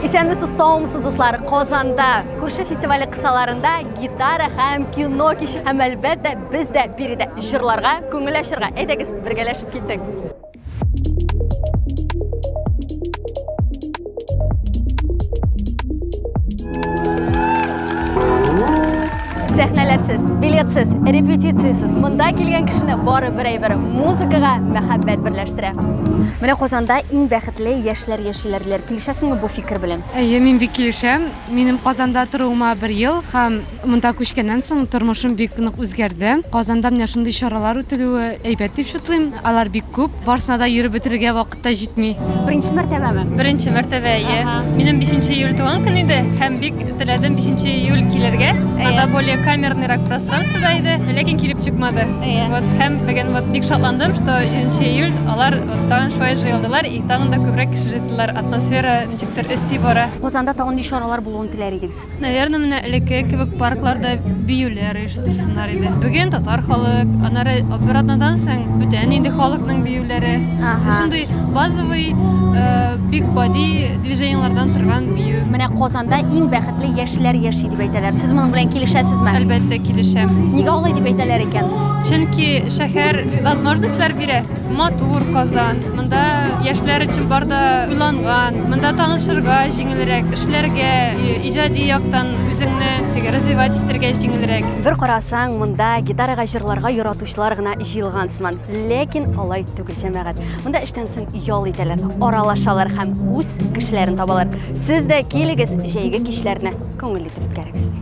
Исәнмесез, саумысыз дуслар, Казанда күрше фестивале кысаларында гитара һәм кино кичи һәм әлбәттә без дә биредә җырларга, күңел ачырга, әйдәгез бергәләшеп киттек. Сәхнәләрсез, билетсыз, репетициясыз, монда килгән кешене бары бер музыкага мәхәббәт берләштерә. Менә Казанда иң бәхетле яшьләр яшиләр. Килешәсеңме бу фикер белән? Мин бик килешәм. Минем Казанда торуыма 1 ел һәм монда күчкәннән соң тормышым бик нык үзгәрде. Казанда менә шундый чаралар үтелүе әйбәт дип шутлыйм. Алар бик күп. Барсына да йөреп бетергә вакытта җитми. Сез беренче мәртәбәме? Беренче мәртәбә, Минем 5 июль туган көн иде һәм бик теләдем 5 июль килергә. Анда более камерныйрак пространствода иде, ләкин килеп чыкмады. Вот һәм бүген вот бик шатландым, что 7 июль алар тагын шулай җыелдылар, и тагын да күбрәк кеше җыелдылар. Атмосфера ничектер өсти бара. Казанда тагын ни чаралар булуын теләр идегез? Наверное, менә элекке кебек паркларда биюләр оештырсыннар иде. Бүген татар халык, аннары бер атнадан соң бүтән инде халыкның биюләре. Шундый базовый бик гади движениелардан торган бию. Менә Казанда иң бәхетле яшьләр яши дип әйтәләр. Сез моның белән килешәсезме? Әлбәттә килешәм. Нигә алай дип әйтәләр икән? Чөнки шәһәр возможностьлар бирә. Матур Казан. Монда яшьләр өчен бар да уйланган. Монда танышырга җиңелрәк, эшләргә, иҗади яктан үзеңне развивать итәргә җиңелрәк. Бер карасаң, монда гитарага җырларга яратучылар гына җыелган сыман. Ләкин алай түгел җәмәгать. Монда эштән соң ял итәләр, аралашалар һәм үз кешеләрен табалар. Сез дә килегез, җәйге кичләрне күңелле итеп үткәрегез.